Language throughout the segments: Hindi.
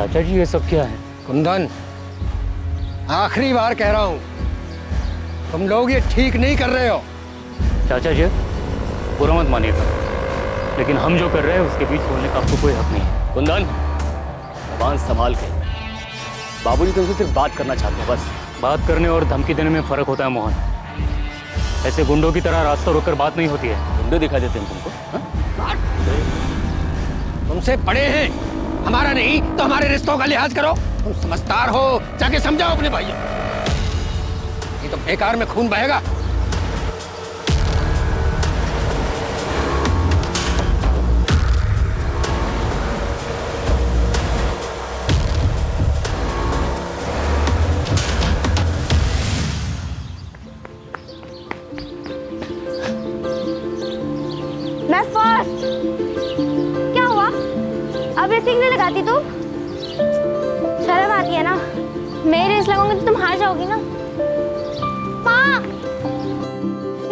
चाचा जी ये सब क्या है? कुंदन, आखिरी बार कह रहा हूं, तुम लोग ये ठीक नहीं कर रहे हो। चाचा जी बुरा मत मानिएगा, लेकिन हम जो कर रहे हैं उसके बीच बोलने का आपको कोई हक नहीं है। कुंदन, जबान संभाल के। बाबूजी तुमसे सिर्फ बात करना चाहते हैं बस। बात करने और धमकी देने में फर्क होता है मोहन। ऐसे गुंडों की तरह रास्ता रोककर बात नहीं होती है। गुंडे दिखा देते हैं तुमको? तुमसे बड़े हैं, हमारा नहीं तो हमारे रिश्तों का लिहाज करो। तुम समझदार हो, जाके समझाओ अपने भाइयों। ये तो बेकार में खून बहेगा। मैं फर्स्ट। क्या हुआ? अब रेसिंग नहीं लगाती तुम? शर्म आती है ना? मैं रेस लगाऊंगी तो तुम हार जाओगी ना। माँ!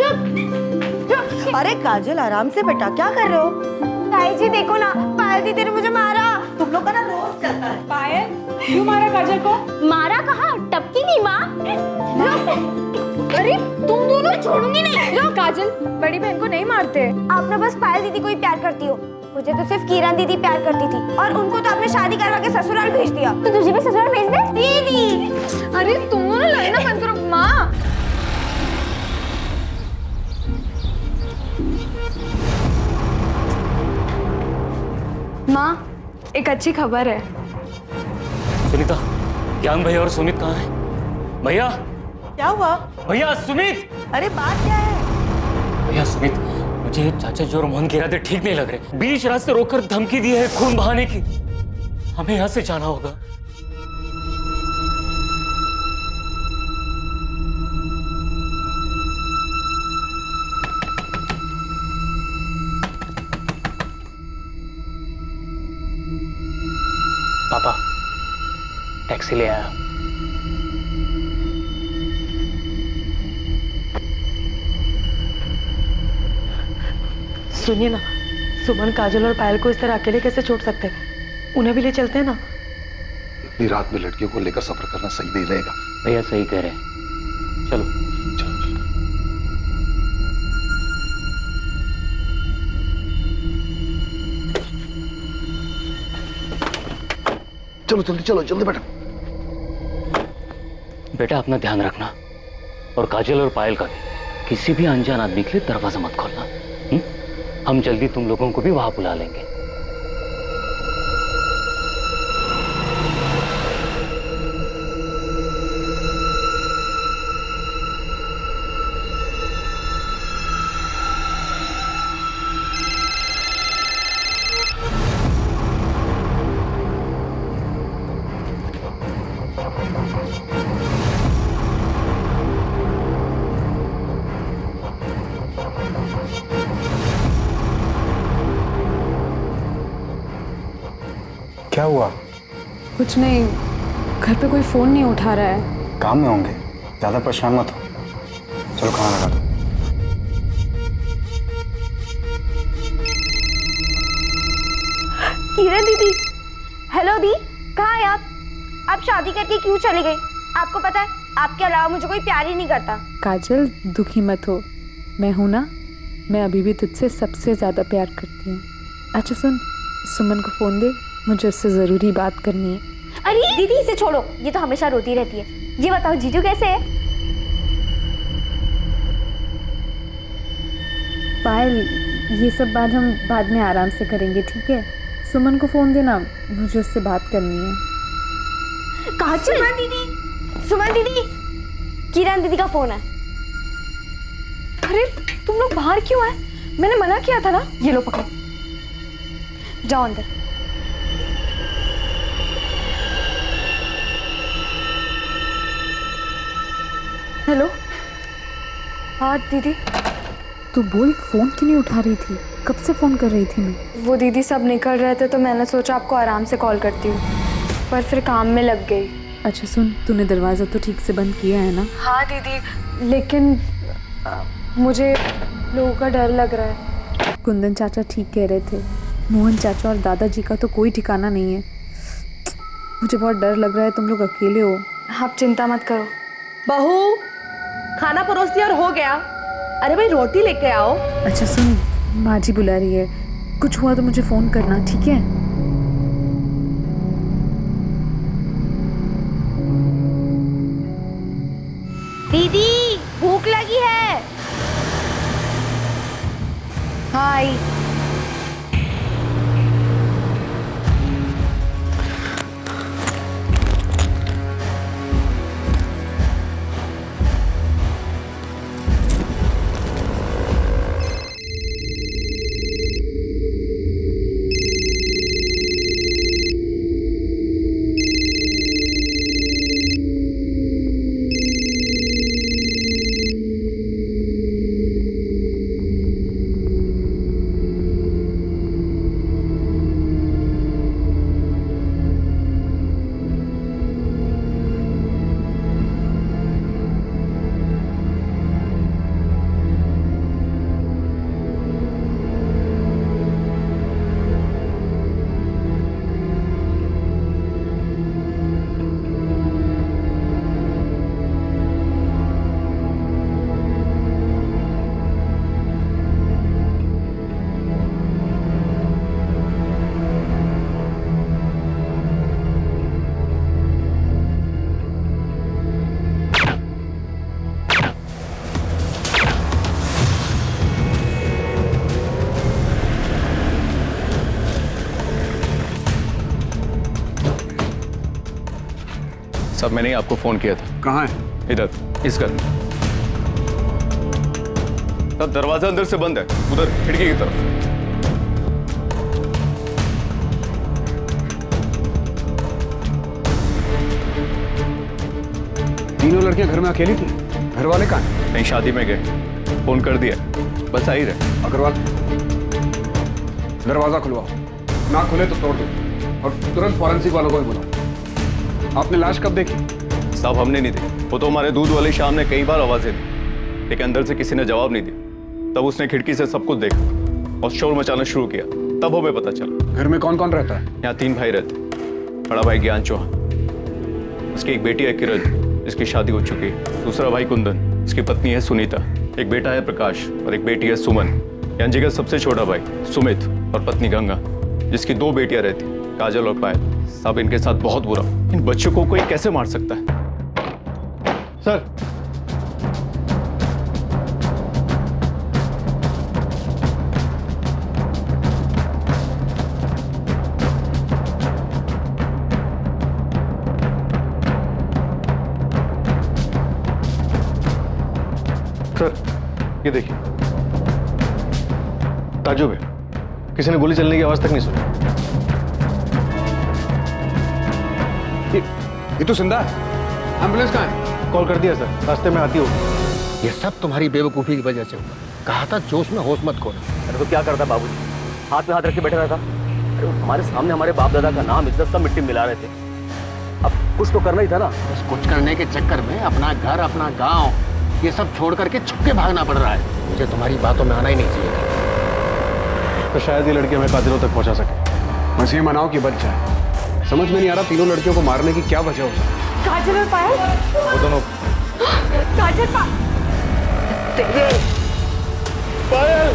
रुक! अरे काजल, आराम से बेटा, क्या कर रहे हो? ताई जी देखो ना, पायल दीदी ने मुझे मारा। तुम लोग का ना रोज चलता है। पायल, क्यों मारा काजल को? मारा कहाँ? टपकी नहीं माँ। अरे तुम दोनों छोड़ूंगी नहीं। लो काजल, बड़ी बहन को नहीं मारते। आप ना बस पायल दीदी को ही प्यार करती हो। मुझे तो सिर्फ किरण दीदी प्यार करती थी, और उनको तो आपने शादी करवा के ससुराल भेज दिया। तो तुझे भी ससुराल भेज दे दीदी। अरे तुम दोनों लड़ना बंद करो। माँ, माँ, एक अच्छी खबर है। सुनीता, ज्ञान भैया और सुमित कहाँ हैं? भैया, क्या हुआ? भैया सुमित! अरे बात क्या है? भैया सुमित, मुझे चाचा जी और मोहन के इरादे ठीक नहीं लग रहे। बीच रास्ते रोककर धमकी दी है खून बहाने की। हमें यहाँ से जाना होगा। पापा, टैक्सी ले आया। सुनिए ना, सुमन, काजल और पायल को इस तरह अकेले कैसे छोड़ सकते हैं? उन्हें भी ले चलते हैं ना। इतनी रात में लड़कियों को लेकर सफर करना सही नहीं रहेगा। भैया सही कह रहे हैं, चलो। चलो जल्दी चलो, जल्दी बेटा। बेटा अपना ध्यान रखना, और काजल और पायल का भी। किसी भी अनजान आदमी के लिए दरवाजा मत खोलना। हम जल्दी तुम लोगों को भी वहां बुला लेंगे। क्या हुआ? कुछ नहीं, घर पे कोई फोन नहीं उठा रहा है। काम में होंगे, ज्यादा परेशान मत हो। चलो खाना लगा दो। किरण दीदी, हेलो दी, कहाँ हैं आप? आप शादी करके क्यों चले गए? आपको पता है, आपके अलावा मुझे कोई प्यार ही नहीं करता। काजल, दुखी मत हो, मैं हूं ना। मैं अभी भी तुझसे सबसे ज्यादा प्यार करती हूँ। अच्छा सुन, सुमन को फोन दे, मुझे उससे जरूरी बात करनी है। अरे दीदी, इसे छोड़ो, ये तो हमेशा रोती रहती है। ये बताओ जीजू कैसे है? पायल, ये सब बात हम बाद में आराम से करेंगे, ठीक है? सुमन को फोन देना, मुझे उससे बात करनी है। काजल, सुमन दीदी, सुमन दीदी, किरण दीदी का फोन है। अरे तुम लोग बाहर क्यों आए? मैंने मना किया था ना। ये लो पकड़ो, जाओ अंदर। हेलो। हाँ दीदी। तू बोल, फोन क्यों नहीं उठा रही थी? कब से फोन कर रही थी मैं? वो दीदी सब निकल रहे थे तो मैंने सोचा आपको आराम से कॉल करती हूँ, पर फिर काम में लग गई। अच्छा सुन, तूने दरवाज़ा तो ठीक से बंद किया है ना? हाँ दीदी, लेकिन मुझे लोगों का डर लग रहा है। कुंदन चाचा ठीक कह रहे थे, मोहन चाचा और दादाजी का तो कोई ठिकाना नहीं है। मुझे बहुत डर लग रहा है, तुम लोग अकेले हो। आप चिंता मत करो। बहू, खाना परोस दिया और हो गया। अरे भाई रोटी लेके आओ। अच्छा सुन, माँ जी बुला रही है, कुछ हुआ तो मुझे फोन करना, ठीक है? दीदी भूख लगी है। हाय। सब मैंने ही आपको फोन किया था। कहाँ है? इधर, इस घर। तब दरवाजा अंदर से बंद है, उधर खिड़की की तरफ। तीनों लड़कियां घर में अकेली थी? घर वाले कहाँ हैं? नहीं, शादी में गए। फोन कर दिया, बस आ ही रहे। अग्रवाल, दरवाजा खुलवाओ, ना खुले तो तोड़ दो और तुरंत फॉरेंसिक वालों को भी बुलाओ। आपने लाश कब देखी? साहब हमने नहीं देखी, वो तो हमारे दूध वाली शाम ने कई बार आवाजें दी, लेकिन अंदर से किसी ने जवाब नहीं दिया। तब उसने खिड़की से सब कुछ देखा और शोर मचाना शुरू किया, तब हमें पता चला। घर में कौन कौन रहता है? यहाँ 3 भाई रहते। बड़ा भाई ज्ञान चौहान, उसकी एक बेटी है किरण, जिसकी शादी हो चुकी है। दूसरा भाई कुंदन, उसकी पत्नी है सुनीता। एक बेटा है प्रकाश और एक बेटी है सुमन। यानी जगह सबसे छोटा भाई सुमित और पत्नी गंगा, जिसकी 2 बेटियां रहती, काजल और पायल। साहब इनके साथ बहुत बुरा। इन बच्चों को कोई कैसे मार सकता है? सर, ये देखिए, ताजुब है, किसी ने गोली चलने की आवाज तक नहीं सुनी। ये तो जिंदा है। एम्बुलेंस कहाँ है? कॉल कर दिया सर, रास्ते में आती होगी। ये सब तुम्हारी बेवकूफी की वजह से हुआ। कहा था जोश में होश मत खोना। अरे तो क्या करता बाबूजी, हाथ में हाथ रख के बैठा रहता। अरे वो हमारे सामने हमारे बाप दादा का नाम इज्जत सब मिट्टी में मिला रहे थे। अब कुछ तो करना ही था ना। बस कुछ करने के चक्कर में अपना घर, अपना गांव, ये सब छोड़ करके छुपके भागना पड़ रहा है। मुझे तुम्हारी बातों में आना ही नहीं चाहिए। तो शायद ये लड़की हमें कातिलों तक पहुंचा सके। बस ये मनाओ कि बच जाए। समझ में नहीं आ रहा तीनों लड़कियों को मारने की क्या वजह हो सकती है। काजल और पायल, वो दोनों काजल पायल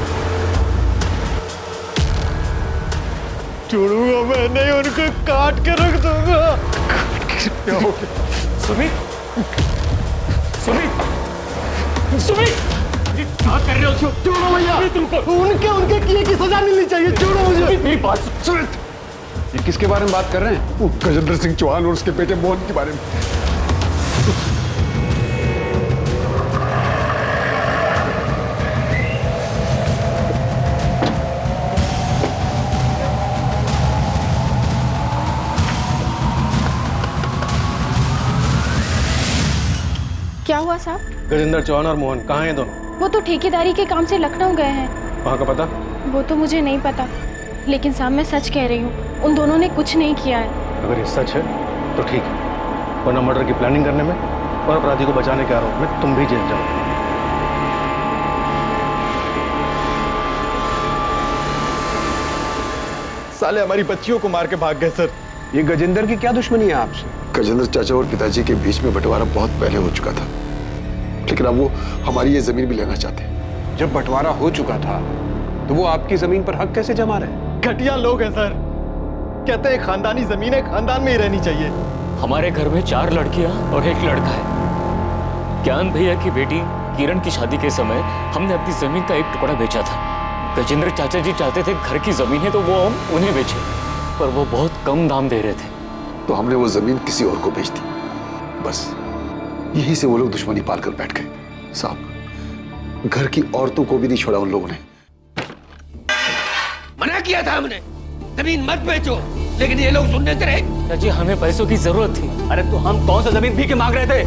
छोड़ूंगा मैं नहीं, उनको काट के रख दूंगा। क्या हो गया? सुमित, सुमित, सुमित, क्या कर रहे हो? छोड़ो भैया, उनके किए की सजा मिलनी चाहिए। छोड़ो मुझे। मेरी बात सुमित। ये किसके बारे में बात कर रहे हैं? वो गजेंद्र सिंह चौहान और उसके बेटे मोहन के बारे में। क्या हुआ साहब? गजेंद्र चौहान और मोहन कहाँ हैं दोनों? वो तो ठेकेदारी के काम से लखनऊ गए हैं। वहाँ का पता? वो तो मुझे नहीं पता, लेकिन साहब मैं सच कह रही हूँ, उन दोनों ने कुछ नहीं किया है। अगर ये सच है तो ठीक है, वरना मर्डर की प्लानिंग करने में और अपराधी को बचाने के आरोप में तुम भी जेल जाओ। साले हमारी बच्चियों को मार के भाग गए सर। ये गजेंद्र की क्या दुश्मनी है आपसे? गजेंद्र चाचा और पिताजी के बीच में बंटवारा बहुत पहले हो चुका था, लेकिन अब वो हमारी ये जमीन भी लेना चाहते हैं। जब बंटवारा हो चुका था तो वो आपकी जमीन पर हक कैसे जमा रहे? घटिया लोग हैं सर। कहते हैं खानदानी जमीन है, खानदान में ही रहनी चाहिए। हमारे घर में 4 लड़कियां और 1 लड़का है। ज्ञान भैया की बेटी किरण की शादी के समय हमने अपनी जमीन का 1 टुकड़ा बेचा था। गजेंद्र चाचा जी चाहते थे घर की जमीन है तो वो हम उन्हें बेचे, पर वो बहुत कम दाम दे रहे थे, तो हमने वो जमीन किसी और को बेच दी। बस यहीं से वो लोग दुश्मनी पाल कर बैठ गए। साहब, घर की औरतों को भी नहीं छोड़ा उन लोगों ने। मना किया था हमने, जमीन मत बेचो, लेकिन ये लोग सुनने से रहे। चाची हमें पैसों की जरूरत थी। अरे तो हम कौन सा जमीन भीख के मांग रहे थे?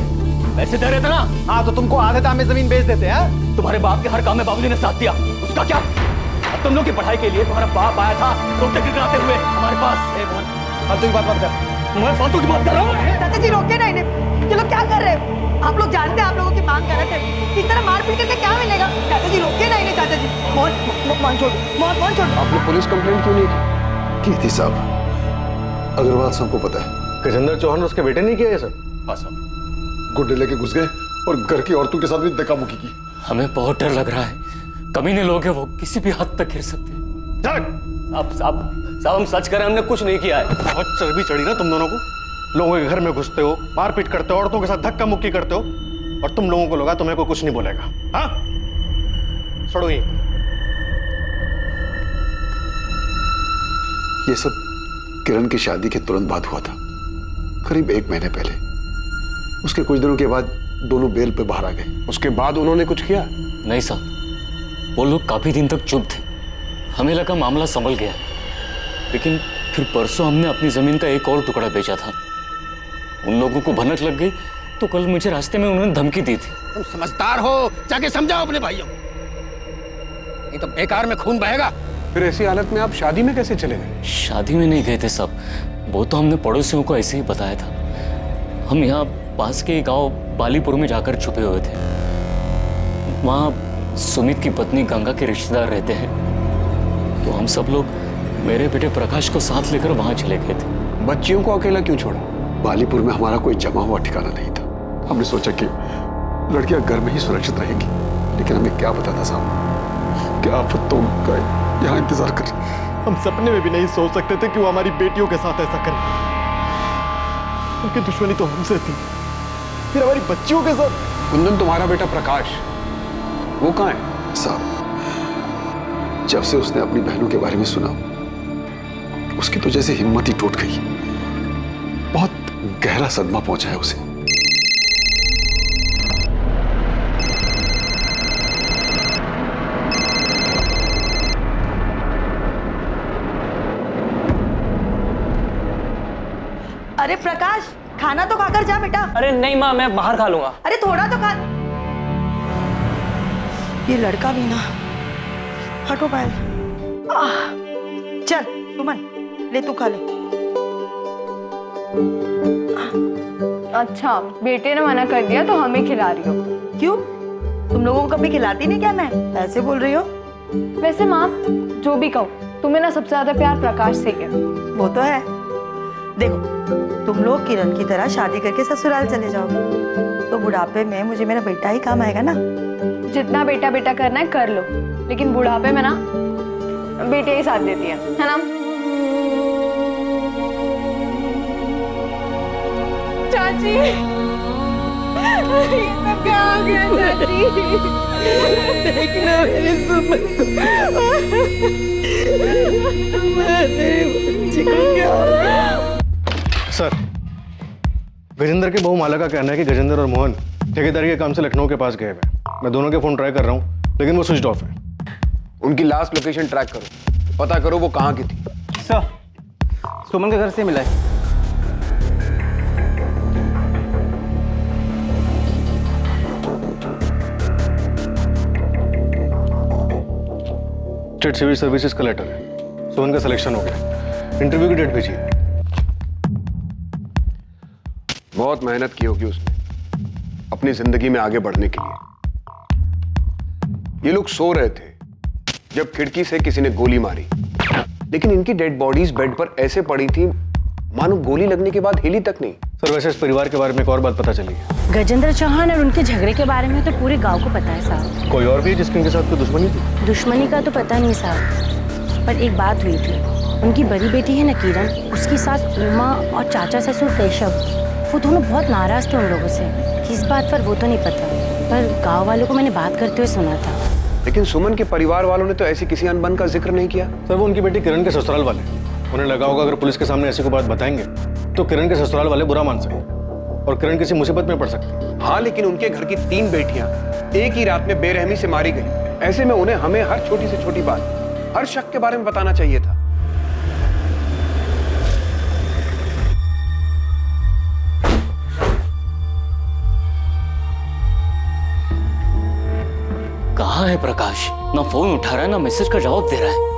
पैसे दे रहे थे ना। हाँ तो तुमको आधे दाम में जमीन बेच देते हैं। तुम्हारे बाप के हर काम में बाबूजी ने साथ दिया, उसका क्या? अब तुम लोग की पढ़ाई के लिए तुम्हारा बाप आया था रोते गिड़गिड़ाते हुए हमारे पास। फालतू की बात मत कर। मैं फालतू की बात कर रहा हूँ। चाचा जी रोके ना इन्हें। ये लोग क्या कर रहे हैं? आप लोग जानते हैं आप लोगों की मांग गलत है। इस तरह मार पीट करके क्या मिलेगा? चाचा जी रोके ना इन्हें। चाचा जी मोहन छोड़, मोहन छोड़। आपने पुलिस कंप्लेंट क्यों नहीं की थी साहब, अग्रवाल सबको पता है। गजेंद्र चौहान उसके बेटे नहीं किया ये सब? हाँ साहब, गुड्डे लेके घुस गए और घर की औरतों के साथ भी धक्का मुक्की की। हमें बहुत डर लग रहा है, कमीने लोग हैं, वो किसी भी हद तक गिर सकते हैं। साहब हम सच करें, हमने कुछ नहीं किया है। बहुत चर्बी चढ़ी ना तुम दोनों को। लोगों के घर में घुसते हो, मारपीट करते हो, औरतों के साथ धक्का मुक्की करते हो, और तुम लोगों को लगा तुम्हें कोई कुछ नहीं बोलेगा। हाँ छोड़ो ये। ये सब किरण की शादी के तुरंत बाद हुआ था, करीब 1 महीने पहले। उसके कुछ दिनों के बाद दोनों बेल पे बाहर आ गए। उसके बाद उन्होंने कुछ किया? नहीं साहब, वो लोग काफी दिन तक चुप थे। हमें लगा मामला संभल गया, लेकिन फिर परसों हमने अपनी जमीन का 1 और टुकड़ा बेचा था। उन लोगों को भनक लग गई तो कल मुझे रास्ते में उन्होंने धमकी दी थी। तुम समझदार हो, जाके समझाओ अपने भाइयों को, नहीं तो बेकार में खून बहेगा। फिर ऐसी हालत में आप शादी में कैसे चले गए? शादी में नहीं गए थे साहब, वो तो हमने पड़ोसियों को ऐसे ही बताया था। हम यहाँ पास के गांव बालीपुर में जाकर छुपे हुए थे। वहाँ सुमित की पत्नी गंगा के रिश्तेदार रहते हैं, तो हम सब लोग मेरे बेटे प्रकाश को साथ लेकर वहाँ चले गए थे। बच्चियों को अकेला क्यों छोड़ा? बालीपुर में हमारा कोई जमा हुआ ठिकाना नहीं था। हमने सोचा कि लड़कियां घर में ही सुरक्षित रहेंगी, लेकिन हमें क्या पता था साहब, क्या आफतों का यहाँ इंतजार कर। हम सपने में भी नहीं सोच सकते थे कि वो हमारी बेटियों के साथ ऐसा करे। उनकी दुश्मनी तो हमसे थी, फिर हमारी बच्चियों के साथ। कुंदन, तुम्हारा बेटा प्रकाश वो कहाँ है? साहब, जब से उसने अपनी बहनों के बारे में सुना, उसकी तो जैसे हिम्मत ही टूट गई। बहुत गहरा सदमा पहुंचा है उसे। अरे प्रकाश, खाना तो खाकर जा बेटा। अरे नहीं माँ, मैं बाहर खा लूंगा। अरे थोड़ा तो खा। ये लड़का भी ना। हटो पायल। चल सुमन, ले तू खा ले। अच्छा, बेटे ने मना कर दिया तो हमें खिला रही हो? क्यों, तुम लोगों को कभी खिलाती नहीं क्या? मैं ऐसे बोल रही हो? वैसे माँ, जो भी कहो, तुम्हें ना सबसे ज्यादा प्यार प्रकाश से है। वो तो है। देखो, तुम लोग किरण की तरह शादी करके ससुराल चले जाओगे तो बुढ़ापे में मुझे मेरा बेटा ही काम आएगा ना। जितना बेटा बेटा करना है कर लो, लेकिन बुढ़ापे में ना बेटे ही साथ देती है ना? चाची, क्या हो गया चाची? देखना मेरी सुमन मेरे बच्ची को क्या हो गया? सर, गजेंद्र के बहू माला का कहना है कि गजेंद्र और मोहन ठेकेदारी के काम से लखनऊ के पास गए हुए। मैं दोनों के फोन ट्राई कर रहा हूँ, लेकिन वो स्विच ऑफ है। उनकी लास्ट लोकेशन ट्रैक करो, पता करो वो कहाँ की थी। सर, सुमन के घर से मिला है। स्टेट सिविल सर्विसेज का लेटर है। सुमन का सिलेक्शन हो गया, इंटरव्यू की डेट भेजिए। बहुत मेहनत की होगी उसने अपनी जिंदगी में आगे बढ़ने के लिए। ये लोग सो रहे थे जब खिड़की से किसी ने गोली मारी, लेकिन इनकी डेड बॉडीज बेड पर ऐसे पड़ी थी मानो गोली लगने के बाद हिली तक नहीं। सर वैसे इस परिवार के बारे में एक और बात पता चली है। गजेंद्र चौहान और उनके झगड़े के बारे में तो पूरे गांव को पता है साहब। कोई और भी है जिसकी उनके साथ कोई दुश्मनी थी? दुश्मनी का तो पता नहीं साहब, पर एक बात हुई थी। उनकी बड़ी बेटी है ना किरण, उसकी सास उमा और चाचा ससुर केशव, वो दोनों बहुत नाराज थे उन लोगों से। किस बात पर वो तो नहीं पता, पर गाँव वालों को मैंने बात करते हुए सुना था। लेकिन सुमन के परिवार वालों ने तो ऐसी किसी अनबन का जिक्र नहीं किया। सर वो उनकी बेटी किरण के ससुराल वाले, उन्हें लगा होगा अगर पुलिस के सामने ऐसी कोई बात बताएंगे तो किरण के ससुराल वाले बुरा मान सकते और किरण किसी मुसीबत में पड़ सकती। हाँ, लेकिन उनके घर की 3 बेटियां एक ही रात में बेरहमी से मारी गई। ऐसे में उन्हें हमें हर छोटी से छोटी बात, हर शक के बारे में बताना चाहिए था। कहाँ है प्रकाश? ना फोन उठा रहा है ना मैसेज का जवाब दे रहा है।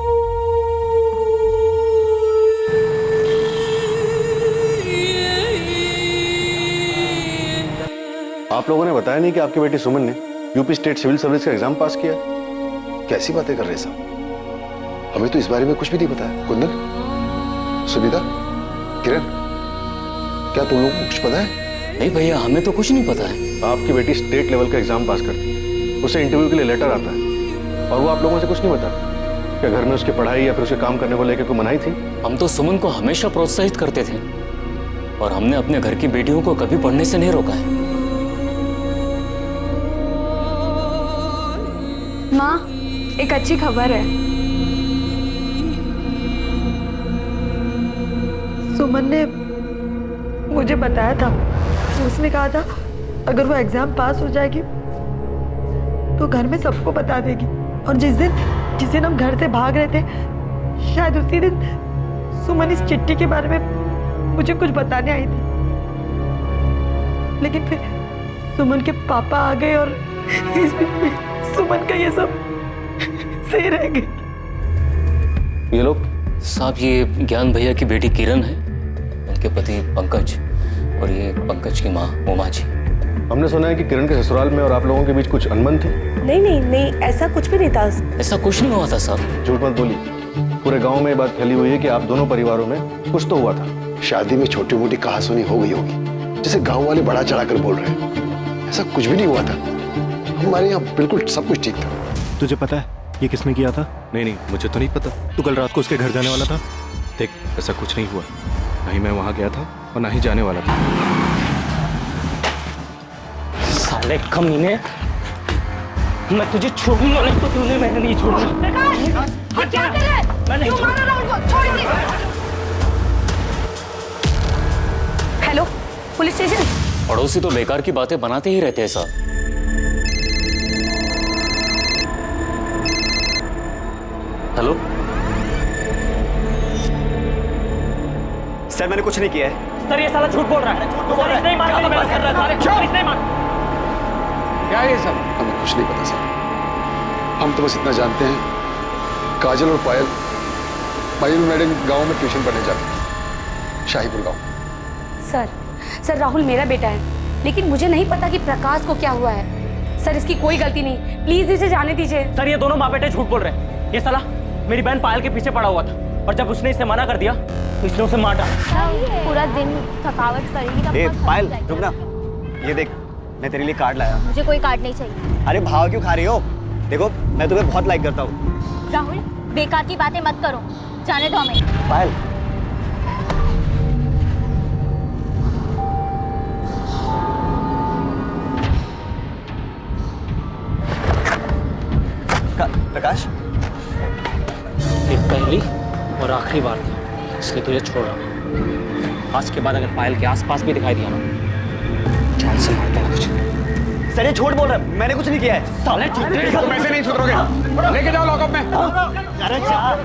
आप लोगों ने बताया नहीं कि आपकी बेटी सुमन ने यूपी स्टेट सिविल सर्विस का एग्जाम पास किया? कैसी बातें कर रहे साहब, हमें तो इस बारे में कुछ भी नहीं बताया। कुंदन, सुनीता, किरण, क्या तुम लोगों को कुछ पता है? नहीं भैया, हमें तो कुछ नहीं पता है। आपकी बेटी स्टेट लेवल का एग्जाम पास करती है, उसे इंटरव्यू के लिए लेटर आता है और वो आप लोगों से कुछ नहीं बताती। क्या घर में उसकी पढ़ाई या फिर उसके काम करने को लेकर कोई मनाही थी? हम तो सुमन को हमेशा प्रोत्साहित करते थे और हमने अपने घर की बेटियों को कभी पढ़ने से नहीं रोका है। माँ, एक अच्छी खबर है। सुमन ने मुझे बताया था, उसने कहा था अगर वो एग्जाम पास हो जाएगी तो घर में सबको बता देगी। और जिस दिन हम घर से भाग रहे थे, शायद उसी दिन सुमन इस चिट्ठी के बारे में मुझे कुछ बताने आई थी। लेकिन फिर सुमन के पापा आ गए और इस बीच में सुमन का ये सब सही रह गया। ये लोग साहब, ये ज्ञान भैया की बेटी किरण है, उनके पति पंकज और ये पंकज की माँ उमा जी। हमने सुना है कि किरण के ससुराल में और आप लोगों के बीच कुछ अनबन थी। नहीं, ऐसा कुछ भी नहीं था। ऐसा कुछ नहीं हुआ था साहब। झूठ मत बोली, पूरे गांव में ये बात फैली हुई है कि आप दोनों परिवारों में कुछ तो हुआ था। शादी में छोटी मोटी कहासुनी हो गई होगी, जिसे गांव वाले बढ़ा चढ़ाकर बोल रहे हैं। ऐसा कुछ भी नहीं हुआ था, हमारे यहाँ बिल्कुल सब कुछ ठीक था। तुझे पता है ये किसने किया था? नहीं, मुझे तो नहीं पता। तू कल रात को उसके घर जाने वाला था। देख, ऐसा कुछ नहीं हुआ, ना ही मैं वहां गया था और ना ही जाने वाला था। साले कमीने, मैं तुझे छोड़ूंगा नहीं तो तूने मैंने नहीं छोड़ना। प्रकाश, ये क्या कर रहा है? क्यों मार रहा है उनको? छोड़ दे। Hello, police station. पड़ोसी तो बेकार की बातें बनाते ही रहते हैं साहब। हेलो सर, मैंने कुछ नहीं किया है। सर, ये साला झूठ बोल रहा है। सर, इसने ही मार मेरी मदद कर रहा है। सर, इसने ही मार। क्या ये सब? हमें कुछ नहीं पता साहब, हम तो बस इतना जानते हैं काजल और पायल मयूर मैडम गांव में ट्यूशन पढ़ने जाते हैं, शाहीपुर गांव। सर राहुल मेरा बेटा है, लेकिन मुझे नहीं पता कि प्रकाश को क्या हुआ है। सर, इसकी कोई गलती नहीं, प्लीज इसे जाने दीजिए। सर, ये दोनों माँ बेटे झूठ बोल रहे हैं। ये साला मेरी बहन पायल के पीछे पड़ा हुआ था और जब उसने इसे मना कर दिया तो इसने उसे मार डाला। पूरा दिन थकावट करेगी। पायल, रुक ना, ये देख, मैं तेरे लिए कार्ड लाया। मुझे कोई कार्ड नहीं चाहिए। अरे भाव क्यों खा रही हो? देखो, मैं तुम्हें बहुत लाइक करता हूँ। राहुल, बेकार की बातें मत करो, जाने दो हमें। पायल, प्रकाश, ये पहली और आखिरी बार था, इसलिए तुझे छोड़ रहा हूँ। आज के बाद अगर पायल के आसपास भी दिखाई दिया ना, जान से मारता हूँ तुझे। सर, ये झूठ बोल रहा है, मैंने कुछ नहीं किया है। साले झूठे, तुम ऐसे नहीं सुधरोगे। लेके जाओ लॉकअप में। अरे जा।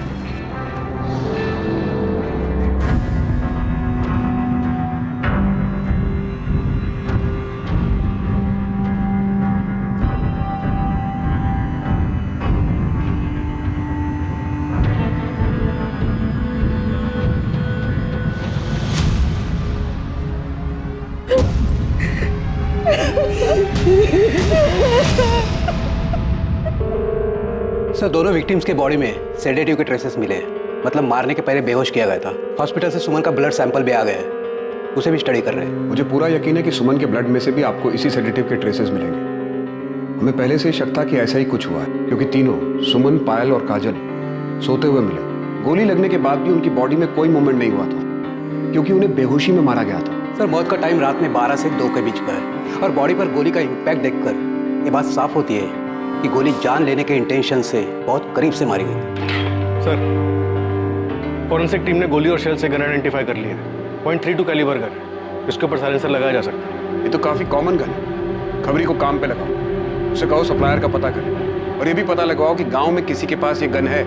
सर, दोनों विक्टिम्स के बॉडी में सेडेटिव के ट्रेसेस मिले हैं। मतलब मारने के पहले बेहोश किया गया था। हॉस्पिटल से सुमन का ब्लड सैंपल भी आ गया है, उसे भी स्टडी कर रहे हैं। मुझे पूरा यकीन है कि सुमन के ब्लड में से भी आपको इसी सेडेटिव के ट्रेसेस मिलेंगे। हमें पहले से ही शक था कि ऐसा ही कुछ हुआ है, क्योंकि तीनों सुमन, पायल और काजल सोते हुए मिले। गोली लगने के बाद भी उनकी बॉडी में कोई मूवमेंट नहीं हुआ था, क्योंकि उन्हें बेहोशी में मारा गया था। सर, मौत का टाइम रात में 12 से 2 के बीच का है और बॉडी पर गोली का इम्पैक्ट देखकर ये बात साफ होती है कि गोली जान लेने के इंटेंशन से बहुत करीब से मारी गई। सर, फॉरेंसिक टीम ने गोली और शेल से गन आइडेंटिफाई कर लिया है। .32 कैलिबर गन है, इसके ऊपर साइलेंसर लगाया जा सकता है। ये तो काफी कॉमन गन है। खबरी को काम पे लगाओ, उसे कहो सप्लायर का पता करे और ये भी पता लगाओ कि गांव में किसी के पास ये गन है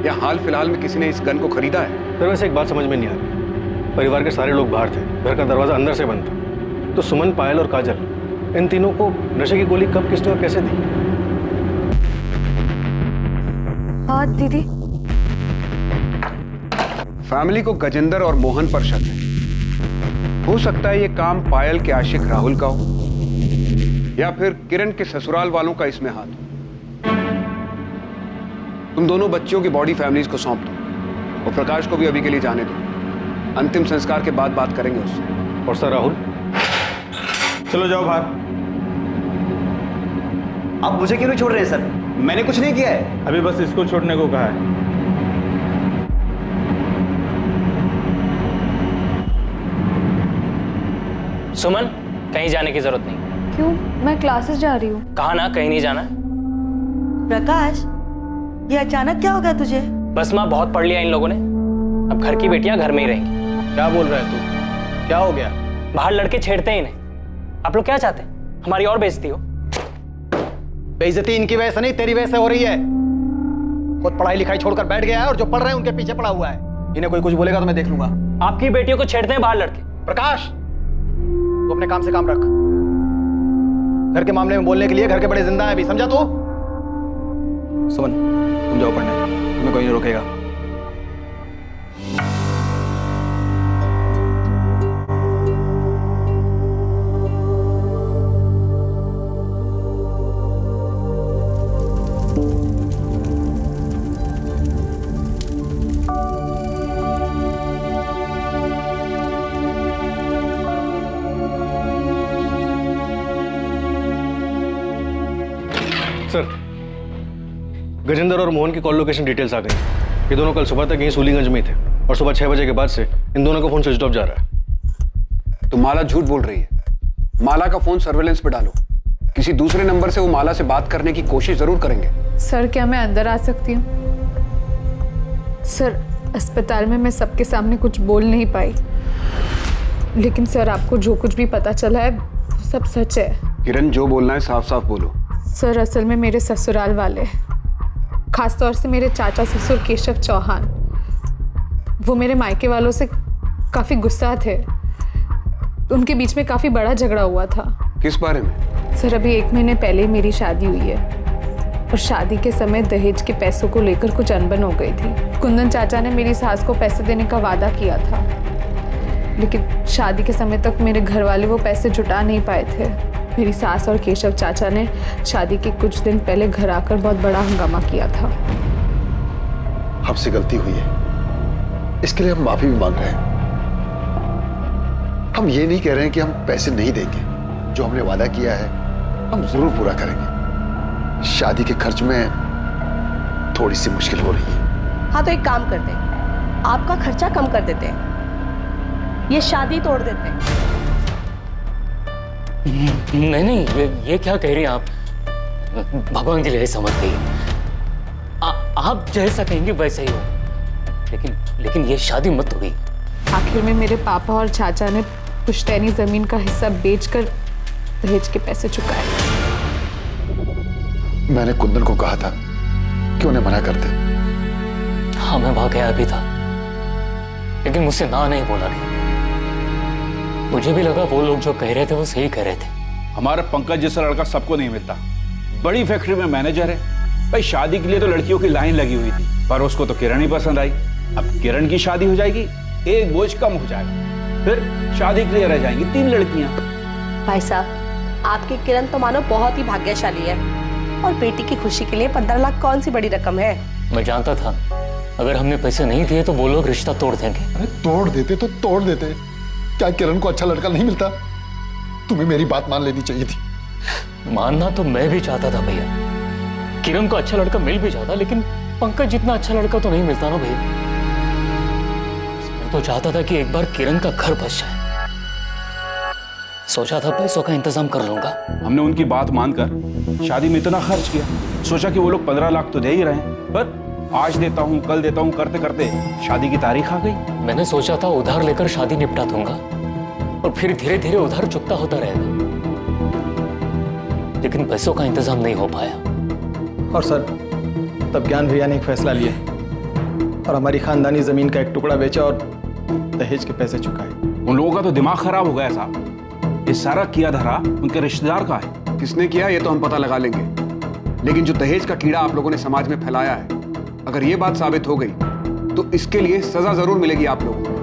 या हाल फिलहाल में किसी ने इस गन को खरीदा है। सर, वैसे एक बात समझ में नहीं आ रही। परिवार के सारे लोग बाहर थे, घर का दरवाजा अंदर से बंद था, तो सुमन, पायल और काजल, इन तीनों को नशे की गोली कब, किसने और कैसे दी? हाँ दीदी। फैमिली को गजेंद्र और मोहन पर शक है। हो सकता है ये काम पायल के आशिक राहुल का हो या फिर किरण के ससुराल वालों का इसमें हाथ हो। तुम दोनों बच्चियों की बॉडी फैमिलीज को सौंप दो और प्रकाश को भी अभी के लिए जाने दो। अंतिम संस्कार के बाद बात करेंगे उससे। और सर राहुल, चलो जाओ बाहर। आप मुझे क्यों नहीं छोड़ रहे हैं सर? मैंने कुछ नहीं किया है। अभी बस इसको छोड़ने को कहा है। सुमन, कहीं जाने की जरूरत नहीं। क्यों? मैं क्लासेस जा रही हूँ। कहा ना कहीं नहीं जाना। प्रकाश, ये अचानक क्या हो गया तुझे? बस माँ, बहुत पढ़ लिया इन लोगों ने, अब घर की बेटियां घर में ही रहेंगी। क्या बोल रहा है तू? क्या हो गया? बाहर लड़के छेड़ते हैं इन्हें। आप लोग क्या चाहते हैं, हमारी और बेइज्जती हो? बेइज्जती इनकी वजह से नहीं, तेरी वजह से हो रही है। खुद पढ़ाई लिखाई छोड़कर बैठ गया है और जो पढ़ रहे हैं उनके पीछे पड़ा हुआ है। इन्हें कोई कुछ बोलेगा तो मैं देख लूंगा। आपकी बेटियों को छेड़ते हैं बाहर लड़के। प्रकाश, तू अपने काम से काम रख। घर के मामले में बोलने के लिए घर के बड़े जिंदा है अभी, समझा तू? सुमन, तुम जाओ पढ़ने, तुम्हें कोई नहीं रोकेगा। सर, गजेंद्र और मोहन की कॉल लोकेशन डिटेल्स आ गई। ये दोनों कल सुबह तक यहीं सूलीगंज में ही थे और सुबह 6 बजे के बाद से इन दोनों का फोन स्विच ऑफ जा रहा है। तो माला झूठ बोल रही है। माला का फोन सर्वेलेंस पे डालो। किसी दूसरे नंबर से वो माला से बात करने की कोशिश जरूर करेंगे। सर, क्या मैं अंदर आ सकती हूँ? सर, अस्पताल में मैं सबके सामने कुछ बोल नहीं पाई, लेकिन सर आपको जो कुछ भी पता चला है वो सब सच है। किरण, जो बोलना है साफ साफ बोलो। सर, असल में मेरे ससुराल वाले, खासतौर से मेरे चाचा ससुर केशव चौहान, वो मेरे मायके वालों से काफ़ी गुस्सा थे। उनके बीच में काफ़ी बड़ा झगड़ा हुआ था। किस बारे में? सर, अभी 1 महीने पहले ही मेरी शादी हुई है और शादी के समय दहेज के पैसों को लेकर कुछ अनबन हो गई थी। कुंदन चाचा ने मेरी सास को पैसे देने का वादा किया था, लेकिन शादी के समय तक मेरे घर वाले वो पैसे जुटा नहीं पाए थे। मेरी सास और केशव चाचा ने शादी के कुछ दिन पहले घर आकर बहुत बड़ा हंगामा किया था। हमसे गलती हुई है, इसके लिए हम माफी भी मांग रहे हैं। हम ये नहीं कह रहे हैं कि हम पैसे नहीं देंगे। जो हमने वादा किया है हम जरूर पूरा करेंगे। शादी के खर्च में थोड़ी सी मुश्किल हो रही है। हाँ, तो एक काम करते हैं, आपका खर्चा कम कर देते हैं, ये शादी तोड़ देते हैं। नहीं, ये क्या कह रही हैं आप? भगवान के लिए समझ गई। आप जैसा कहेंगे वैसा ही हो, लेकिन ये शादी मत होगी। आखिर में मेरे पापा और चाचा ने पुश्तैनी जमीन का हिस्सा बेचकर दहेज के पैसे चुकाए। मैंने कुंदन को कहा था कि उन्हें मना कर दे। हाँ, मैं वहां गया भी था, लेकिन मुझसे ना नहीं बोला गया। मुझे भी लगा वो लोग जो कह रहे थे वो सही कह रहे थे। हमारा पंकज जैसा लड़का सबको नहीं मिलता। बड़ी फैक्ट्री में मैनेजर है भाई। शादी के लिए तो लड़कियों की लाइन लगी हुई थी, पर उसको तो किरण ही पसंद आई। अब किरण की शादी हो जाएगी, एक बोझ कम हो जाएगा, फिर शादी के लिए रह जाएंगी 3 लड़कियां। भाई साहब, आपकी किरण तो मानो बहुत ही भाग्यशाली है, और बेटी की खुशी के लिए 15 लाख कौन सी बड़ी रकम है। मैं जानता था अगर हमने पैसे नहीं दिए तो वो लोग रिश्ता तोड़ देंगे। अरे तोड़ देते तो तोड़ देते, क्या किरण को अच्छा लड़का नहीं मिलता? तुम्हें मेरी बात मान लेनी चाहिए थी। मानना तो मैं भी चाहता था भैया, किरण को अच्छा लड़का मिल भी जाता, लेकिन पंकज जितना अच्छा लड़का तो नहीं मिलता ना भैया। मैं तो चाहता था कि एक बार किरण का घर बस जाए। सोचा था पैसों का इंतजाम कर लूंगा। हमने उनकी बात मानकर शादी में इतना खर्च किया, सोचा कि वो लोग 15 लाख तो दे ही रहे हैं, पर आज देता हूँ कल देता हूँ करते करते शादी की तारीख आ गई। मैंने सोचा था उधार लेकर शादी निपटा दूंगा और फिर धीरे धीरे उधार चुकता होता रहेगा, लेकिन पैसों का इंतजाम नहीं हो पाया। और सर, तब ज्ञान भैया ने एक फैसला लिया और हमारी खानदानी जमीन का एक टुकड़ा बेचा और दहेज के पैसे चुकाए। उन लोगों का तो दिमाग खराब हो गया साहब। ये सारा किया धरा उनके रिश्तेदार का है। किसने किया ये तो हम पता लगा लेंगे, लेकिन जो दहेज का कीड़ा आप लोगों ने समाज में फैलाया है, अगर ये बात साबित हो गई तो इसके लिए सजा जरूर मिलेगी आप लोगों को।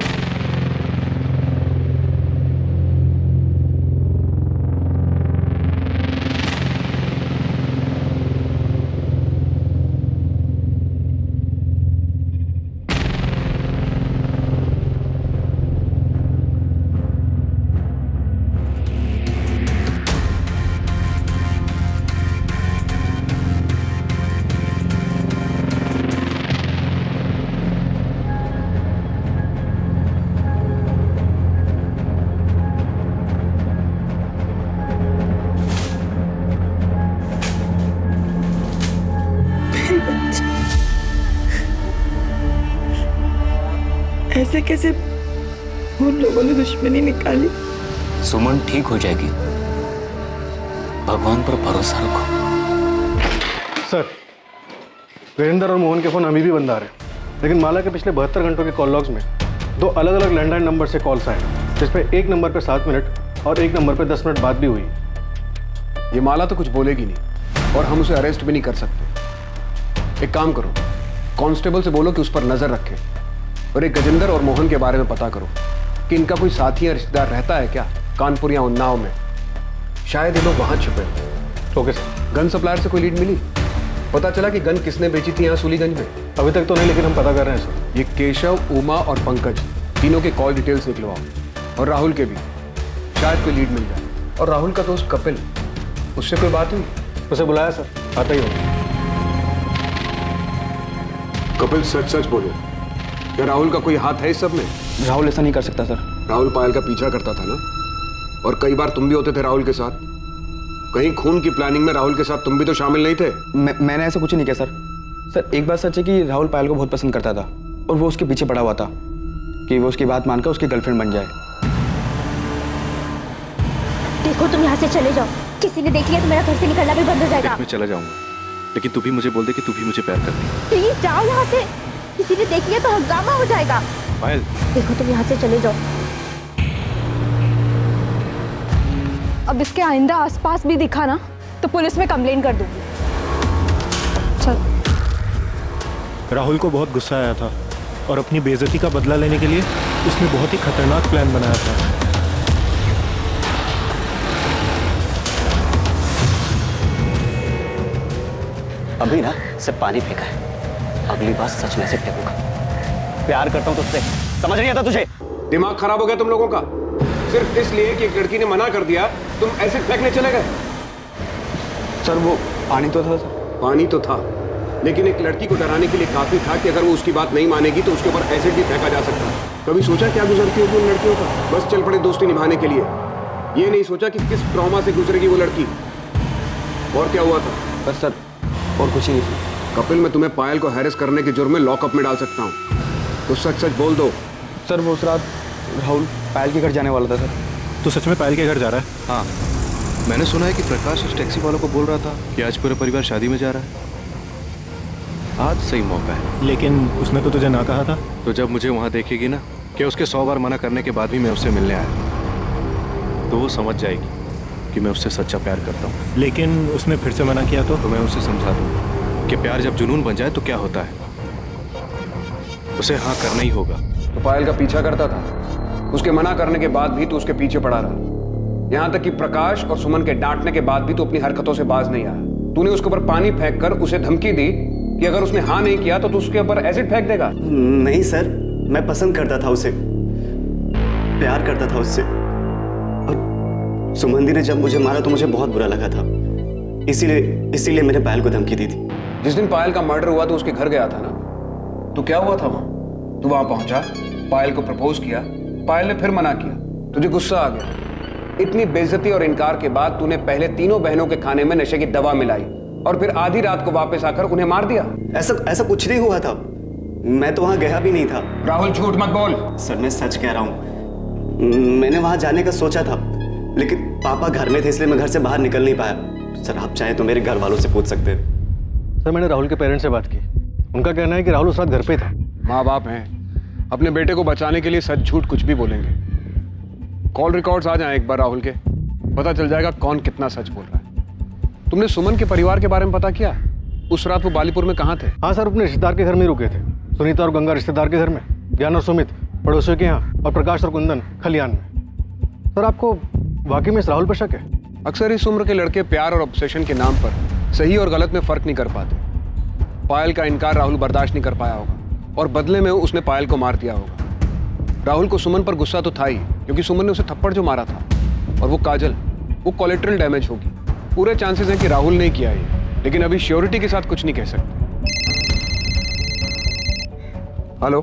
ऐसे कैसे उन लोगों ने दुश्मनी निकाली? सुमन ठीक हो जाएगी, भगवान पर भरोसा रखो। सर, वीरेंद्र और मोहन के फोन अभी भी बंद आ रहे हैं, लेकिन माला के पिछले 72 घंटों के कॉल लॉग्स में 2 अलग अलग लैंडलाइन नंबर से कॉल्स आए, जिसपे एक नंबर पे 7 मिनट और एक नंबर पे 10 मिनट बाद भी हुई। ये माला तो कुछ बोलेगी नहीं और हम उसे अरेस्ट भी नहीं कर सकते। एक काम करो, कांस्टेबल से बोलो कि उस पर नजर रखे और एक गजेंद्र और मोहन के बारे में पता करो कि इनका कोई साथी या रिश्तेदार रहता है क्या कानपुर या उन्नाव में। शायद ये लोग वहां छुपे। Okay sir. गन सप्लायर से कोई लीड मिली? पता चला कि गन किसने बेची थी यहाँ सूलीगंज में? अभी तक तो नहीं, लेकिन हम पता कर रहे हैं सर। ये केशव, उमा और पंकज तीनों के कॉल डिटेल्स निकलवाओ और राहुल के भी, शायद कोई लीड मिल जाए। और राहुल का दोस्त कपिल, उससे कोई बात हुई? उसे बुलाया सर, आता ही होगा। कपिल सच बोलो, क्या राहुल का कोई हाथ है इस सब में? राहुल ऐसा नहीं कर सकता सर। राहुल पायल का पीछा करता था ना, और कई बार तुम भी होते थे राहुल के साथ। कहीं खून की प्लानिंग में राहुल के साथ तुम भी तो शामिल नहीं थे? मैंने ऐसा कुछ नहीं किया सर। सर, एक बात सच है कि राहुल पायल को बहुत पसंद करता था और वो उसके पीछे पड़ा हुआ था कि वो उसकी बात मानकर उसकी गर्लफ्रेंड बन जाए। देखो तुम यहाँ से चले जाओ, किसी ने देख लिया तो मेरा घर से निकलना भी बंद हो जाएगा। मैं चला जाऊंगा, लेकिन तू भी मुझे बोल दे कि तू भी मुझे प्यार करती है। प्लीज जाओ यहाँ से, किसी ने देख लिया तो हंगामा हो जाएगा। पायल, देखो तुम यहाँ से चले जाओ। अब इसके आइंदा आसपास भी दिखा ना तो पुलिस में कंप्लेन कर दूंगी। चल। राहुल को बहुत गुस्सा आया था और अपनी बेइज्जती का बदला लेने के लिए उसने बहुत ही खतरनाक प्लान बनाया था। अभी ना सिर्फ पानी फेंका है, अगली बार सच में से फेंकूंगा। प्यार करता हूं तुझसे, समझ नहीं आता तुझे? दिमाग खराब हो गया तुम लोगों का? सिर्फ इसलिए कि एक लड़की ने मना कर दिया तुम ऐसे फेंकने चले गए? सर, वो पानी तो था सर। पानी तो था, लेकिन एक लड़की को डराने के लिए काफी था कि अगर वो उसकी बात नहीं मानेगी तो उसके ऊपर एसिड भी फेंका जा सकता है। कभी सोचा क्या गुजरती होगी उन लड़कियों का? बस चल पड़े दोस्ती निभाने के लिए। ये नहीं सोचा कि किस ट्रॉमा से गुजरेगी वो लड़की। और क्या हुआ था? बस सर, और कुछ ही नहीं। कपिल, मैं तुम्हें पायल को हैरेस करने के जुर्म में लॉकअप में डाल सकता हूँ, तो सच बोल दो। सर, वो उस रात राहुल पायल के घर जाने वाला था सर। तो सच में पायल के घर जा रहा है? हाँ, मैंने सुना है कि प्रकाश उस टैक्सी वालों को बोल रहा था कि आज पूरा परिवार शादी में जा रहा है। आज सही मौका है। लेकिन उसने तो तुझे ना कहा था। तो जब मुझे वहाँ देखेगी ना कि उसके 100 बार मना करने के बाद भी मैं उससे मिलने आया, तो वो समझ जाएगी कि मैं उससे सच्चा प्यार करता हूँ। लेकिन उसने फिर से मना किया तो मैं उसे समझा दूँ कि प्यार जब जुनून बन जाए तो क्या होता है, उसे हाँ करना ही होगा। तो पायल का पीछा करता था, उसके मना करने के बाद भी तो उसके पीछे पड़ा रहा। यहाँ तक कि प्रकाश और सुमन के डांटने के बाद भी तो अपनी हरकतों से बाज नहीं आया। तूने उसके ऊपर पानी फेंक कर उसे धमकी दी कि अगर उसने हाँ नहीं किया तो तू उसके ऊपर एसिड फेंक देगा? नहीं सर, मैं पसंद करता था उसे, प्यार करता था उससे, और सुमंदी ने जब मुझे मारा तो मुझे बहुत बुरा लगा था। इसीलिए मैंने पायल को धमकी दी थी। जिस दिन पायल का मर्डर हुआ तो उसके घर गया था ना? तो क्या हुआ था वहां? तू वहां पहुंचा, पायल को प्रपोज किया, पायल ने फिर मना किया, तुझे गुस्सा आ गया। इतनी बेइज्जती और इनकार के बाद तूने पहले तीनों बहनों के खाने में नशे की दवा मिलाई और फिर आधी रात को वापस आकर उन्हें मार दिया। ऐसा कुछ नहीं हुआ था, मैं तो वहां गया भी नहीं था। राहुल झूठ मत बोल। सर मैं सच कह रहा हूँ, मैंने वहां जाने का सोचा था, लेकिन पापा घर में थे इसलिए मैं घर से बाहर निकल नहीं पाया। सर आप चाहें तो मेरे घर वालों से पूछ सकते हैं। सर मैंने राहुल के पेरेंट्स से बात की, उनका कहना है कि राहुल उस रात घर पे था। माँ बाप हैं, अपने बेटे को बचाने के लिए सच झूठ कुछ भी बोलेंगे। कॉल रिकॉर्ड्स आ जाएं एक बार राहुल के, पता चल जाएगा कौन कितना सच बोल रहा है। तुमने सुमन के परिवार के बारे में पता किया? उस रात वो बालीपुर में कहाँ थे? हाँ सर, अपने रिश्तेदार के घर में ही रुके थे। सुनीता और गंगा रिश्तेदार के घर में, ज्ञान और सुमित पड़ोसियों के यहाँ, और प्रकाश और कुंदन खलियान में। सर आपको वाकई में इस राहुल पर शक है? अक्सर इस उम्र के लड़के प्यार और ऑब्सेशन के नाम पर सही और गलत में फर्क नहीं कर पाते। पायल का इनकार राहुल बर्दाश्त नहीं कर पाया होगा और बदले में उसने पायल को मार दिया होगा। राहुल को सुमन पर गुस्सा तो था ही, क्योंकि सुमन ने उसे थप्पड़ जो मारा था, और वो काजल, वो कोलेटरल डैमेज होगी। पूरे चांसेस हैं कि राहुल ने किया ये, लेकिन अभी श्योरिटी के साथ कुछ नहीं कह सकते। हेलो,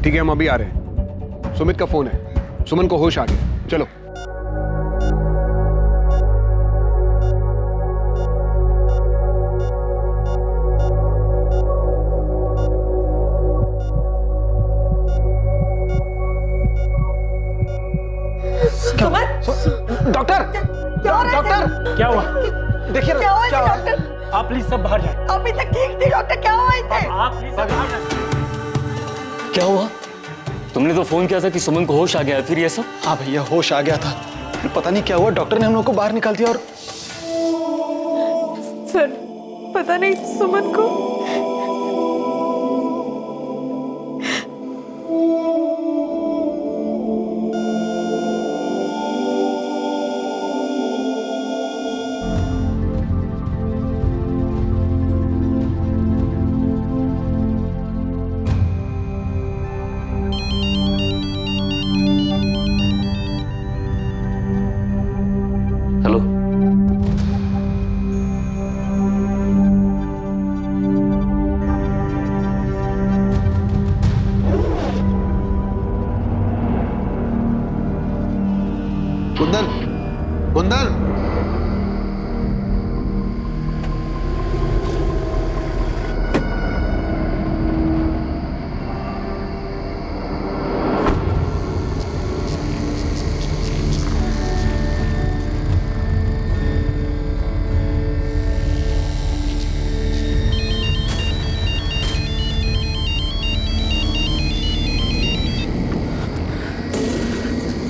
ठीक है हम अभी आ रहे हैं। सुमित का फोन है, सुमन को होश आ गया, चलो। डॉक्टर, डॉक्टर क्या हुआ? देखिए क्या हुआ डॉक्टर? आप प्लीज सब बाहर जाए। अभी तक ठीक थी डॉक्टर, क्या हुआ इसे? आप प्लीज सब बाहर जाए। क्या हुआ? तुमने तो फोन किया था कि सुमन को होश आ गया, फिर ये सब? हाँ भैया, होश आ गया था, फिर पता नहीं क्या हुआ, डॉक्टर ने हम लोग को बाहर निकाल दिया। और सर पता नहीं सुमन को हेलो, कुंदन, कुंदन,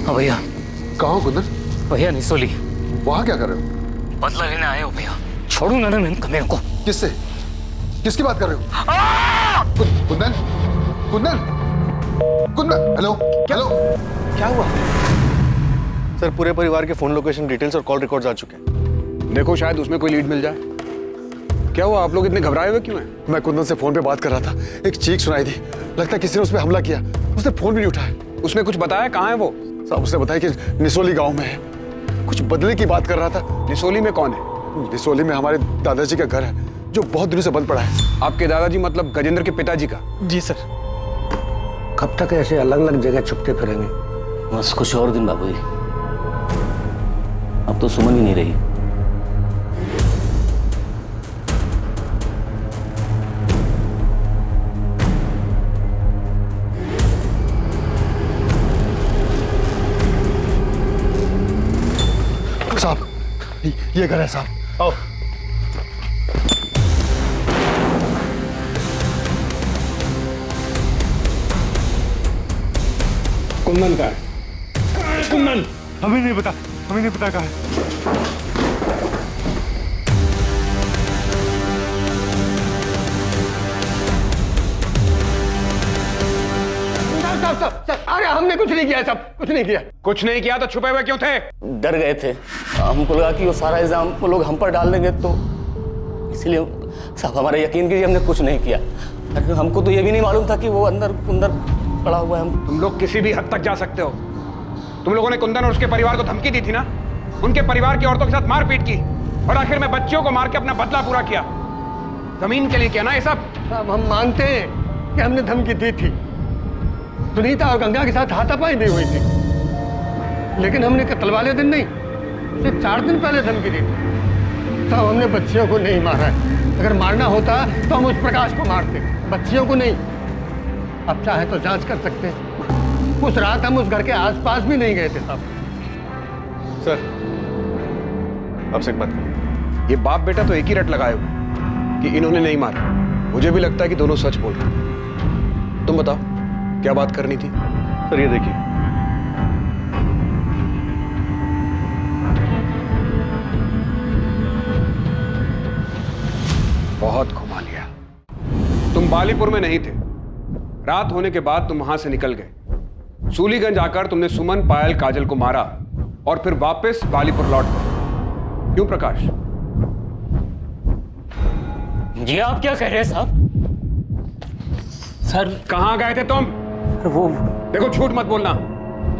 हाँ भैया। कहाँ हो कुंदन? भैया निसोली। वहाँ क्या कर रहे हो? बदला लेने आए हो भैया, छोड़ू ना इन कमीनों को। किससे? किसकी बात कर रहे हो? कुंदन, कुंदन, कुंदन, हेलो, हेलो, क्या हुआ? सर पूरे परिवार के फोन लोकेशन डिटेल्स और कॉल रिकॉर्ड्स आ चुके हैं। देखो शायद उसमें कोई लीड मिल जाए। क्या हुआ, आप लोग इतने घबराए हुए क्यों हैं? मैं कुंदन से फोन पे बात कर रहा था, एक चीख सुनाई दी, लगता है किसी ने उस पर हमला किया। उसने फोन भी नहीं उठाया। उसने कुछ बताया? कहाँ है वो? साहब उसने बताया कि निसोली गांव में है, कुछ बदले की बात कर रहा था। निसोली में कौन है? निसोली में हमारे दादाजी का घर है, जो बहुत दिनों से बंद पड़ा है। आपके दादाजी मतलब गजेंद्र के पिताजी का? जी सर। कब तक ऐसे अलग अलग जगह छुपते फिरेंगे? बस कुछ और दिन बाबूजी, अब तो सुमन ही नहीं रही। साहब ये घर है साहब, आओ। कुंदन का है। कुंदन हमें नहीं पता, हमें नहीं पता कहाँ है। अरे हमने कुछ नहीं किया साहब, कुछ नहीं किया। कुछ नहीं किया तो छुपे हुए क्यों थे? डर गए थे, हमको लगा कि वो सारा इल्जाम वो लोग हम पर डाल देंगे, तो इसलिए साहब हमारा यकीन कीजिए, हमने कुछ नहीं किया। हमको तो ये भी नहीं मालूम था कि वो अंदर अंदर पड़ा हुआ है। तुम लोग किसी भी हद तक जा सकते हो। तुम लोगों ने कुंदन और उसके परिवार को धमकी दी थी ना, उनके परिवार की औरतों के साथ मारपीट की और आखिर में बच्चियों को मार के अपना बदला पूरा किया। जमीन के लिए किया ना ये सब। साहब हम मानते हैं कि हमने धमकी दी थी, सुनीता और गंगा के साथ हाथापाई भी हुई थी, लेकिन हमने कत्ल वाले दिन नहीं, सिर्फ 4 दिन पहले धमकी दी थी। साहब हमने बच्चियों को नहीं मारा है। अगर मारना होता तो हम उस प्रकाश को मारते, बच्चियों को नहीं। अब चाहे तो जांच कर सकते हैं। उस रात हम उस घर के आसपास भी नहीं गए थे साहब। सर, आपसे एक बात करूं। ये बाप बेटा तो एक ही रट लगाए हुए कि इन्होंने नहीं मारा। मुझे भी लगता है कि दोनों सच बोल रहे। तुम बताओ क्या बात करनी थी? सर ये देखिए, बहुत घुमा लिया। तुम बालीपुर में नहीं थे। रात होने के बाद तुम वहां से निकल गए। सूलीगंज आकर तुमने सुमन, पायल, काजल को मारा और फिर वापस बालीपुर लौट गए। क्यों प्रकाश? जी आप क्या कह रहे हैं साहब? सर कहां गए थे तुम? वो देखो झूठ मत बोलना,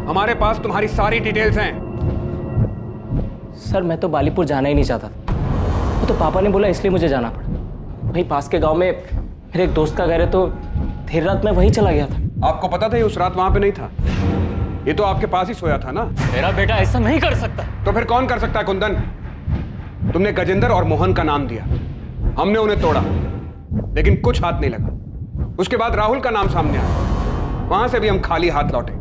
हमारे पास तुम्हारी सारी डिटेल्स हैं। सर मैं तो बालीपुर जाना ही नहीं चाहता। वो तो पापा ने बोला इसलिए मुझे जाना पड़ा। वही पास के गांव में मेरे एक दोस्त का घर है, तो देर रात में वहीं चला गया था। आपको पता था ये उस रात वहां पे नहीं था? ये तो आपके पास ही सोया था ना। मेरा बेटा ऐसा नहीं कर सकता। तो फिर कौन कर सकता है कुंदन? तुमने गजेंद्र और मोहन का नाम दिया, हमने उन्हें तोड़ा, लेकिन कुछ हाथ नहीं लगा। उसके बाद राहुल का नाम सामने आया, वहां से भी हम खाली हाथ लौटे।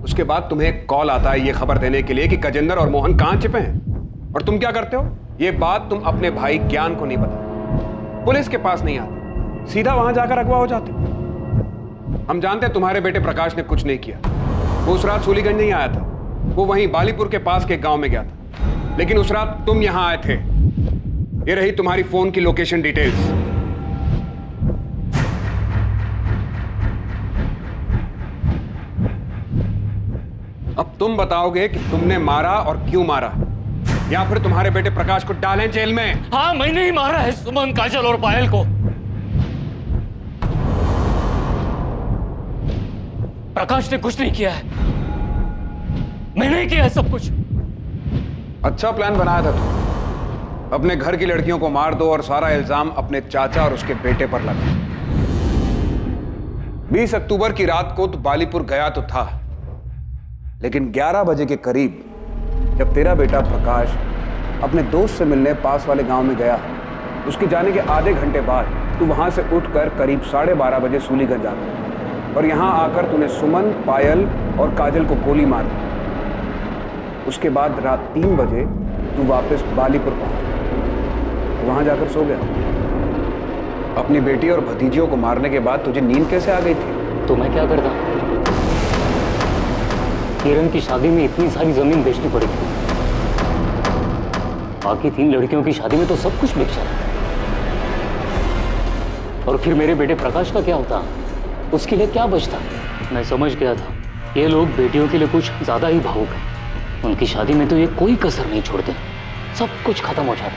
उसके बाद तुम्हें कॉल आता है ये खबर देने के लिए कि गजेंद्र और मोहन कहां छिपे हैं, और तुम क्या करते हो? ये बात तुम अपने भाई ज्ञान को नहीं बताते, पुलिस के पास नहीं आते, सीधा वहां जाकर अगवा हो जाते। हम जानते हैं तुम्हारे बेटे प्रकाश ने कुछ नहीं किया। वो उस रात सूलीगंज नहीं आया था, वो वहीं बालीपुर के पास के गांव में गया था। लेकिन उस रात तुम यहां आए थे। ये रही तुम्हारी फोन की लोकेशन डिटेल्स। अब तुम बताओगे कि तुमने मारा और क्यों मारा, या फिर तुम्हारे बेटे प्रकाश को डालें जेल में? हाँ मैंने ही मारा है सुमन, काजल और पायल को। प्रकाश ने कुछ नहीं किया है, मैंने ही किया है सब कुछ। अच्छा प्लान बनाया था तुम, अपने घर की लड़कियों को मार दो और सारा इल्जाम अपने चाचा और उसके बेटे पर लगा। 20 अक्टूबर की रात को तो बालीपुर गया तो था, लेकिन 11 बजे के करीब जब तेरा बेटा प्रकाश अपने दोस्त से मिलने पास वाले गांव में गया, उसके जाने के आधे घंटे बाद तू वहां से उठकर करीब 12:30 बजे सूलीगंज आ गया और यहां आकर तूने सुमन, पायल और काजल को गोली मार दी। उसके बाद रात 3 बजे तू वापस बालीपुर पहुंच गया, वहां जाकर सो गया। अपनी बेटी और भतीजियों को मारने के बाद तुझे नींद कैसे आ गई थी? तो मैं क्या करता? किरण की शादी में इतनी सारी जमीन बेचनी पड़ी थी, बाकी 3 लड़कियों की शादी में तो सब कुछ बेचा। और फिर मेरे बेटे प्रकाश का क्या होता? उसके लिए क्या बचता? मैं समझ गया था ये लोग बेटियों के लिए कुछ ज्यादा ही भावुक हैं। उनकी शादी में तो ये कोई कसर नहीं छोड़ते, सब कुछ खत्म हो जाता।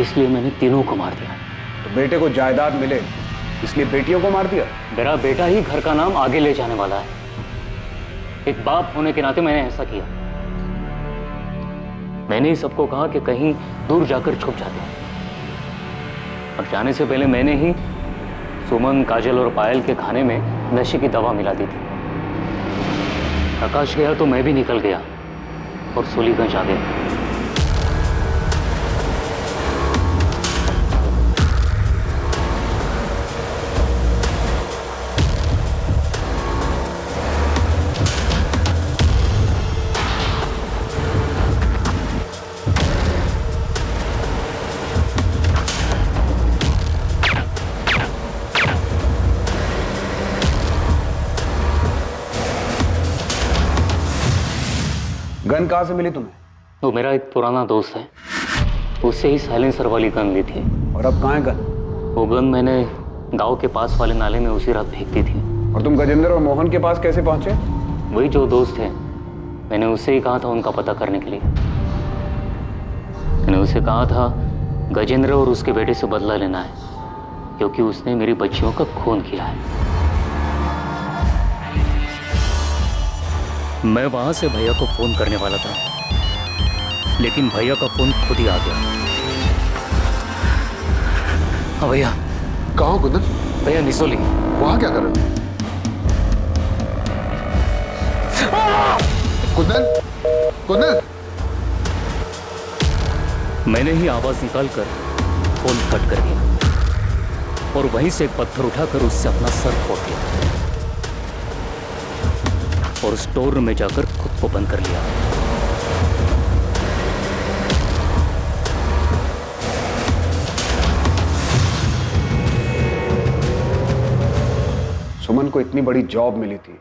इसलिए मैंने तीनों को मार दिया। तो बेटे को जायदाद मिले इसलिए बेटियों को मार दिया? मेरा बेटा ही घर का नाम आगे ले जाने वाला है। एक बाप होने के नाते मैंने ऐसा किया। मैंने ही सबको कहा कि कहीं दूर जाकर छुप जाते हैं, और जाने से पहले मैंने ही सुमन, काजल और पायल के खाने में नशे की दवा मिला दी थी। प्रकाश गया तो मैं भी निकल गया और सूलीगंज आ गया। गन कहां से मिली तुम्हें? वो मेरा एक पुराना दोस्त है, उससे ही साइलेंसर वाली गन ली थी। और अब कहां है गन? वो गन मैंने गांव के पास वाले नाले में उसी रात फेंक दी थी। और तुम गजेंद्र और मोहन के पास कैसे पहुंचे? वही जो दोस्त थे, मैंने उससे ही कहा था उनका पता करने के लिए। मैंने उसे कहा था गजेंद्र और उसके बेटे से बदला लेना है, क्योंकि उसने मेरी बच्चियों का खून किया है। मैं वहां से भैया को फोन करने वाला था, लेकिन भैया का फोन खुद ही आ गया। हाँ भैया। कहाँ हो कुंदन? भैया निसोली। वहां क्या कर रहे हो? कुंदन, कुंदन। मैंने ही आवाज निकालकर फोन कट कर दिया और वहीं से एक पत्थर उठाकर उससे अपना सर फोड़ दिया और स्टोर रूम में जाकर खुद को बंद कर लिया। सुमन को इतनी बड़ी जॉब मिली थी,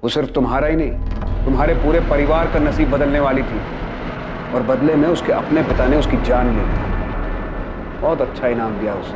वो सिर्फ तुम्हारा ही नहीं, तुम्हारे पूरे परिवार का नसीब बदलने वाली थी, और बदले में उसके अपने पिता ने उसकी जान ले ली। बहुत अच्छा इनाम दिया उसे।